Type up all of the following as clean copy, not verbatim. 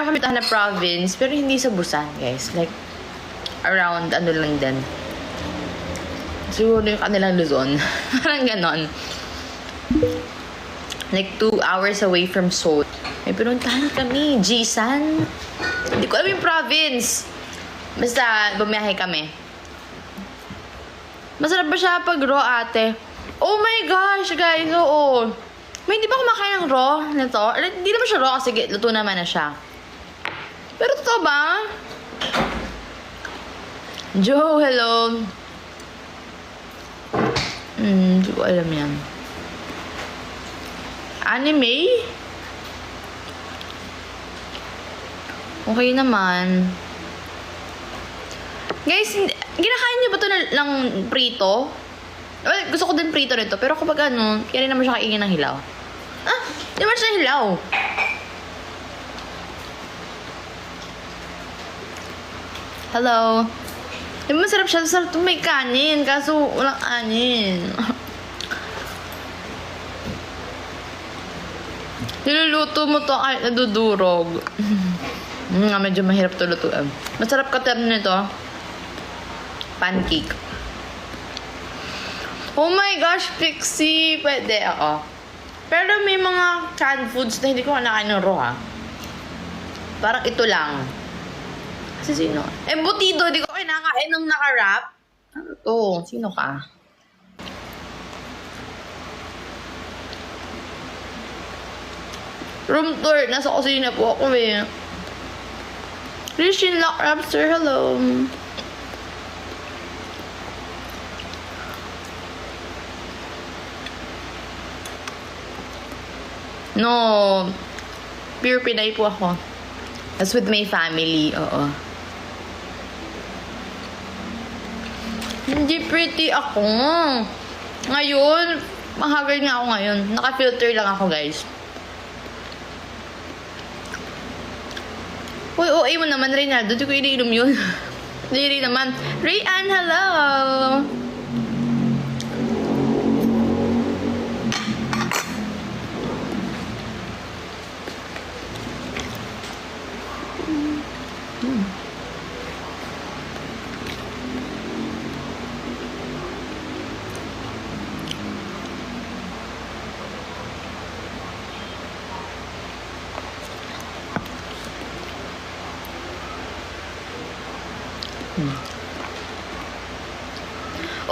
meron kami na province, pero hindi sa Busan, guys. Like, around, ano lang din. Siguro yung kanilang Luzon. Parang ganon. Like, 2 hours away from Seoul. May pinuntahan kami, Jisan. Hindi ko alam yung province. Basta, bumiyahe kami. Masarap ba siya pag raw, ate? Oh my gosh, guys, oo. May hindi ba kumakain ng raw nito? Hindi naman siya raw kasi luto naman na siya. Pero totoo ba? Joe, hello. Hindi ko alam yan. Anime? Okay naman. Guys, ginakain niyo ba ito ng prito? Well, gusto ko din prito nito. Pero kapag ano, kaya rin naman siya kaingin ng hilaw. Ah, di naman siya hilaw. Hello. Di ba masarap siya? Masarap itong may kanin. Kaso walang kanin. Niluluto mo to kahit nadudurog. Medyo mahirap to lutuan. Masarap ka tayo nito. Pancake. Oh my gosh, Pixie! Pwede ako. Pero may mga canned foods na hindi ko kinakain ng raw, ha? Parang ito lang. Kasi sino? Embutido, hindi ko kinakain ng naka-wrap. Ano to? Sino ka? Room tour. Nasa kusina po ako, eh. Christian Lock Rapster, hello. No. Pure Pinay po ako. That's with my family. Oo. Hindi pretty ako. Ngayon, mahagad nga ako ngayon. Naka-filter lang ako, guys. Uy, OA mo naman, Reynaldo. Di ko iniinom yun. Hindi rin naman. Rayan, hello!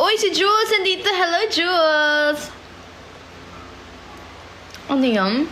Uy, si Jules nandito. Hello, Jules! Ano yan?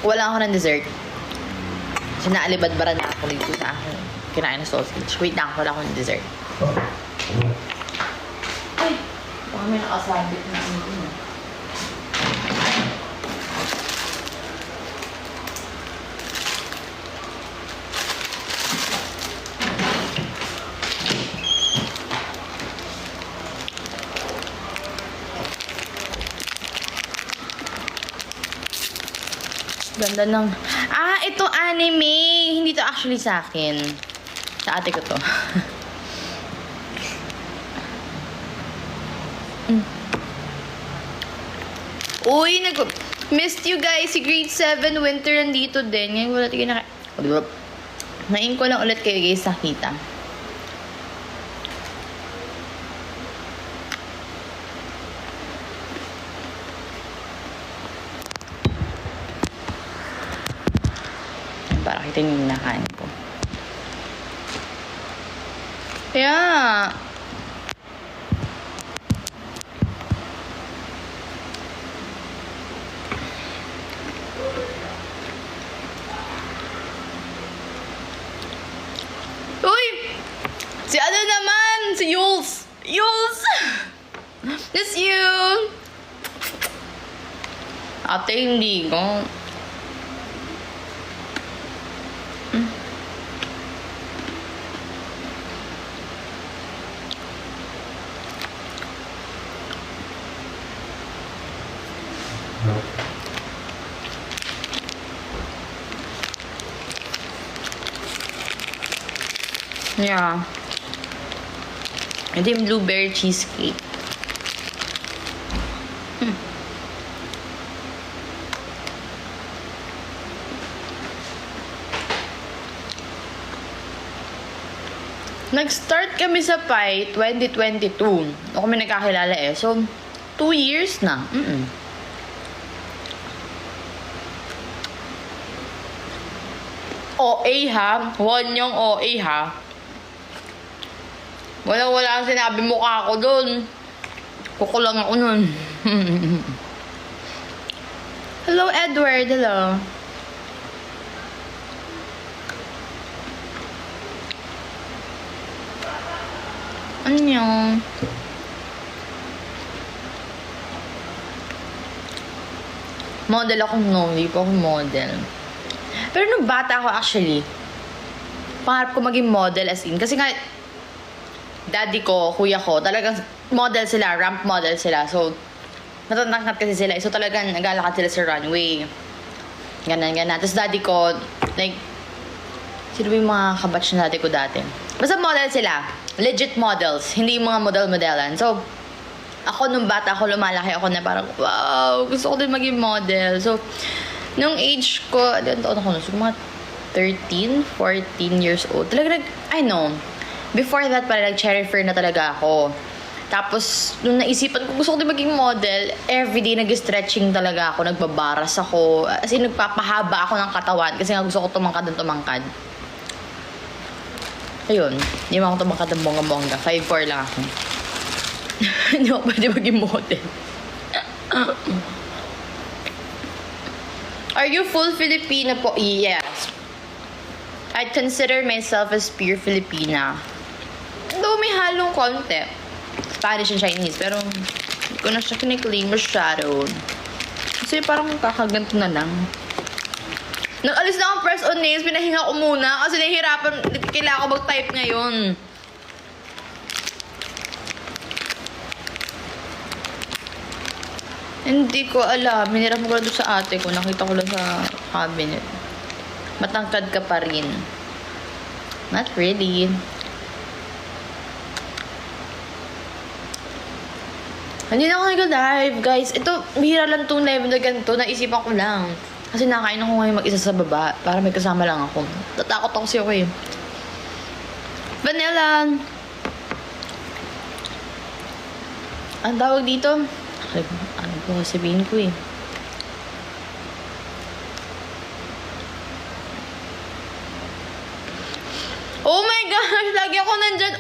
Wala ako ng dessert. Kasi naalibad-bara na ako dito sa akin. Kinain na sausage. Wait lang, wala ako ng dessert. Ay! Baka may nakasabit na ano dun. Ganda ng... Ah, ito anime. Hindi to actually sa akin. Sa ate ko to. Uy, missed you guys. Si grade 7 winter nandito din. Ngayon wala tigil na... O, diba? Nain ko lang ulit kayo guys nakita. Para kita yung nakain ko. Yeah. Uy! Si ano naman? Si Yules! Yules! That's you! Ate, hindi ko. Yeah. Ito yung blueberry cheesecake. Nag-start kami sa Pi 2022. Ako kami nagkakilala eh. So, 2 years na. OA ha. Wanyong OA ha. Wala ang sinabi mukha ko dun. Kukulang ako nun. Hello, Edward. Hello. Annyeong. Model ako, no. Hindi po ako model. Pero nung bata ako actually, pangarap ko maging model as in. Kasi nga, daddy ko, kuya ko, talagang model sila, ramp model sila. So, natatangkat kasi sila. So, talagang naglalakad sila sa runway. Ganan. Tapos daddy ko, like, sino ba yung mga kabatch na daddy ko dati? Basta model sila. Legit models. Hindi yung mga model-modelan. So, ako nung bata ako, lumalaki ako na parang, wow, gusto ko din maging model. So, nung age ko, ilan taon ako? So, mga 13, 14 years old. Talaga I know. Before that, parang nag-cherry fair na talaga ako. Tapos, nung naisipan ko, gusto ko din maging model, everyday nag-stretching talaga ako, nagbabaras ako. As in, nagpapahaba ako ng katawan kasi nga gusto ko tumangkad ng tumangkad. Ayun, hindi mo ako tumangkad ng bongga-bongga. 5'4" lang ako. Hindi ako pwede maging model. Are you full Filipino po? Yes. I'd consider myself as pure Filipina. Though may halong konti. Spanish and Chinese. Pero hindi ko na siya kiniklaim masyado. Kasi parang kakaganto na lang. Nag-alis na akong press on nails. Pinahinga ko muna. Kasi nahihirapan. Kailangan ko mag-type ngayon. Hindi ko alam. Hiniram ko lang doon sa ate ko. Nakita ko lang sa cabinet. Matangkad ka pa rin. Not really. Hindi na ako nag-live, guys. Ito, bihira lang itong live na ganito. Naisipan ko lang. Kasi nakain ako ngayon mag-isa sa baba. Para may kasama lang ako. Tatakot ako siya ko eh. Vanilla. Ang tawag dito? Ano po sabihin ko eh. Oh my gosh! Lagi ako nandyan.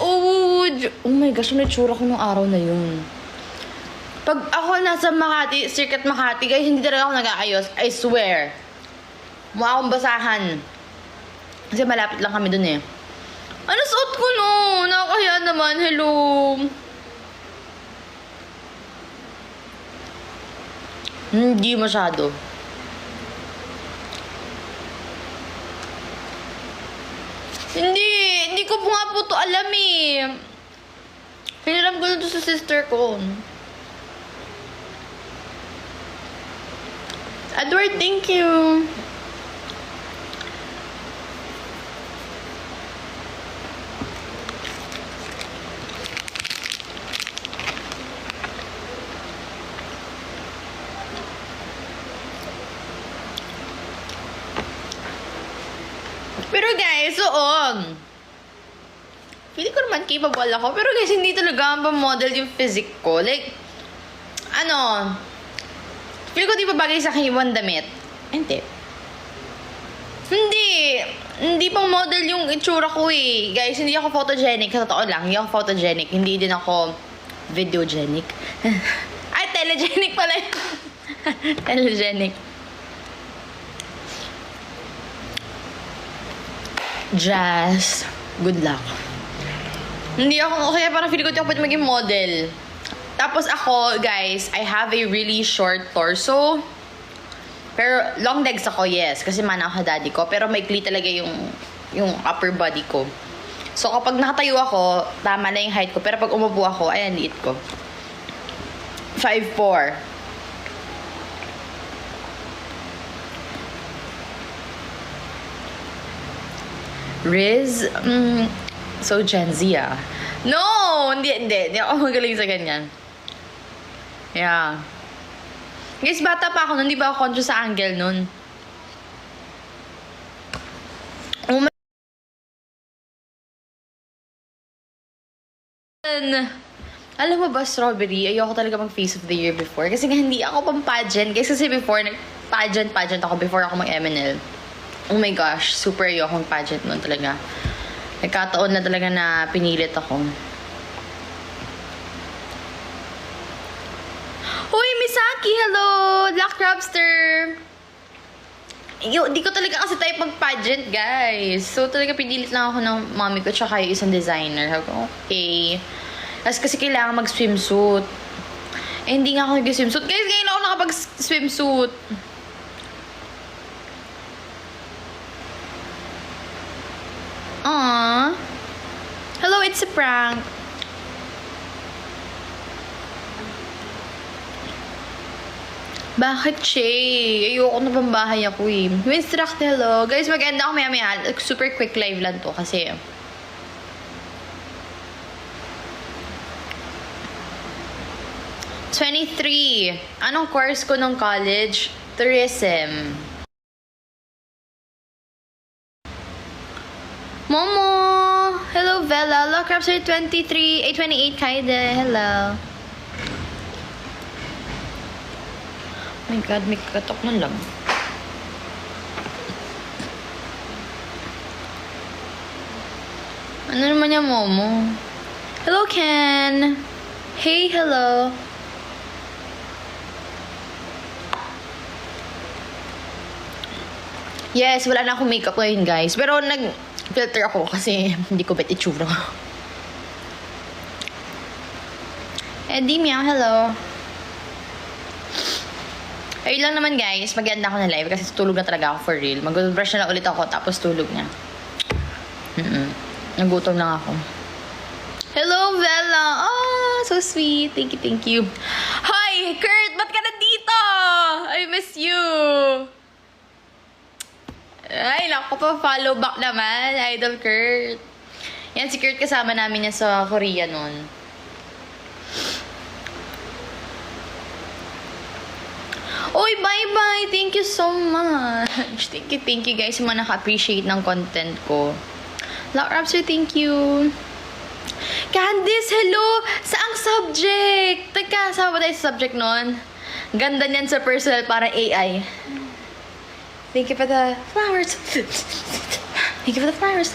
Oh my gosh, may tsura ko nung araw na yun. Pag ako nasa Makati, Circuit Makati, guys, hindi talaga ako nag-aayos. I swear. Mukha akong basahan. Kasi malapit lang kami dun eh. Ano suot ko no? Nakakahiya naman. Hello. Hindi masyado. Hindi ko po nga po to alam eh. Hiniram ko na to sa sister ko. Edward, thank you. Pero guys, feeling ko naman capable ako. Pero guys, hindi talaga ang model yung physique ko. Like, feeling ko di ba bagay sa akin yung damit? Hindi. Hindi pang model yung itsura ko eh. Guys, hindi ako photogenic. Sa totoo lang, hindi ako photogenic. Hindi din ako videogenic. Ay, telegenic pala yun. Telegenic. Jazz. Good luck. Hindi ako, kaya parang feeling ko di ako pwede maging model. Tapos ako, guys, I have a really short torso. Pero long legs ako, yes. Kasi mana ako daddy ko. Pero maikli talaga yung upper body ko. So kapag nakatayo ako, tama na yung height ko. Pero pag umupo ako, ayan, liit ko. 5'4". Riz, so Gen Z ah. No! Hindi ako magaling sa ganyan. Yeah. Guys, bata pa ako nun, di ba ako conscious sa angle nun? yan! Alam mo ba, Strawberry, ayoko talaga mag-face of the year before. Kasi nga hindi ako pang pageant. Kasi before, pageant ako before ako mag-MNL. Oh my gosh, super ayokong pageant nun talaga. Nagkataon na talaga na pinilit ako. Hoy, Misaki! Hello! Black Crabster! Di ko talaga kasi type mag-pageant, guys. So, talaga pinilit lang ako ng mommy ko tsaka yung isang designer. Sabi ko, okay. Tapos kasi kailangan mag-swimsuit. Eh, hindi nga ako nag-swimsuit. Guys, ngayon ako nakapag-swimsuit. Aww. Hello, it's a prank. Bakit, Shay? Ayoko na pang bahay ako eh. Winstruct, hello. Guys, mag-end ako maya-maya. Super quick live lang to kasi 23. Anong course ko nung college? Tourism. Momo! Hello, Bella. Look, Rapsir 23. 828, Kaide. Hello. Oh my God, may kakatok na lang. Ano naman yung Momo? Hello, Ken. Hey, hello. Yes, wala na akong makeup ngayon, guys. Pero nag-filter ako kasi hindi ko bet itsura. Eddie, meow, hello. Ayun lang naman, guys. Mag-end ako na live kasi tulog na talaga ako for real. Mag-brush na lang ulit ako tapos tulog na. Nagutom lang ako. Hello, Bella. Oh, so sweet. Thank you, thank you. Hi, Kurt! Ba't ka nandito? I miss you. Ay, naku pa. Follow back naman. Idol Kurt. Yan, si Kurt kasama namin niya sa Korea nun. Oy, bye-bye! Thank you so much. Thank you guys yung mga naka-appreciate ng content ko. Lock Rapsir, thank you. Candice, hello! Saang subject? Teka, sama ba tayo sa subject nun? Ganda niyan sa personal para AI. Thank you for the flowers. Thank you for the flowers.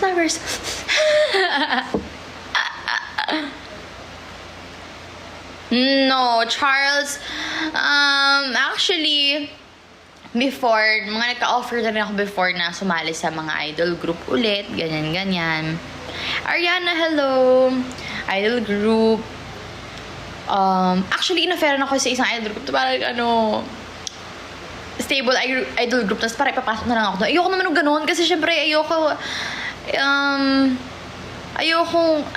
No, Charles. Actually, before, mga nagka-offer na rin ako before na sumali sa mga idol group ulit. Ganyan. Ariana, hello. Idol group. Actually, ina-fairan ako sa isang idol group. Parang stable idol group. Tapos parang ipapasok na lang ako. Ayoko naman ng ganun. Kasi syempre, ayoko,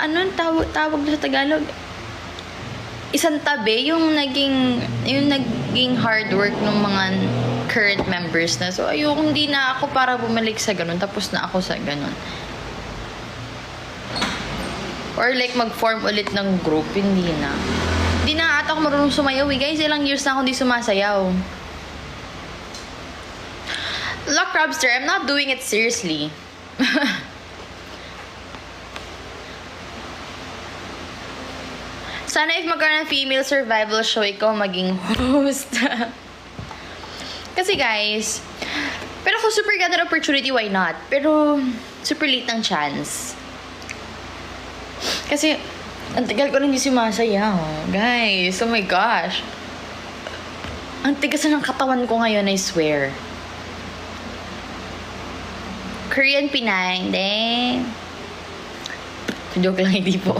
anong tawag sa Tagalog? Isang tabi, yung naging hard work ng mga current members na. So, ayoko, hindi na ako para bumalik sa ganun. Tapos na ako sa ganun. Or like, mag-form ulit ng group. Hindi na. Hindi na ata ako marunong sumayaw eh. Guys, ilang years na ako hindi sumasayaw. Look, Crabster, I'm not doing it seriously. Sana if magkaroon ng female survival show, ikaw maging host. Kasi guys, pero kung super ganda opportunity, why not? Pero super late ng chance. Kasi ang tagal ko na hindi sumasayaw. Guys, oh my gosh. Ang tigas na ng katawan ko ngayon, I swear. Korean Pinay, dang. Joke lang, hindi po.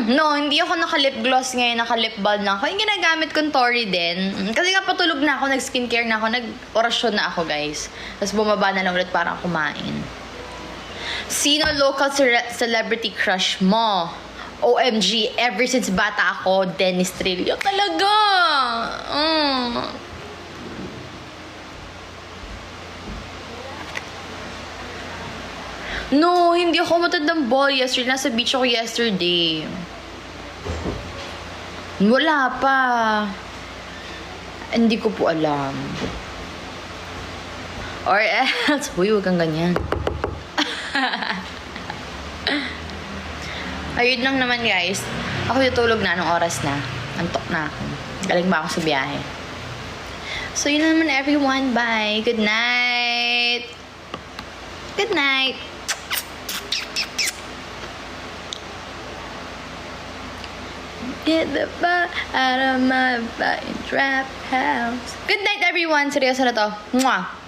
No, hindi ako naka-lip gloss ngayon, naka-lip balm na ako. Yung ginagamit kong Tory din. Kasi nga patulog na ako, nag-skincare na ako, nag-orasyon na ako, guys. Tapos bumaba na lang ulit para kumain. Sino local celebrity crush mo? OMG, ever since bata ako, Dennis Trillo. Talaga! No, hindi ako matandang boy. Yesterday, nasa beach ako yesterday. Wala pa. Hindi ko po alam. Or else, uy, huwag kang ganyan. Ayun lang naman guys. Ako tutulog na anong oras na. Antok na ako. Galing ba ako sa biyahe? So yun na naman everyone. Bye. Good night. Good night. Get the fuck out of my fucking trap house. Good night everyone. Seryoso na to. Mwah.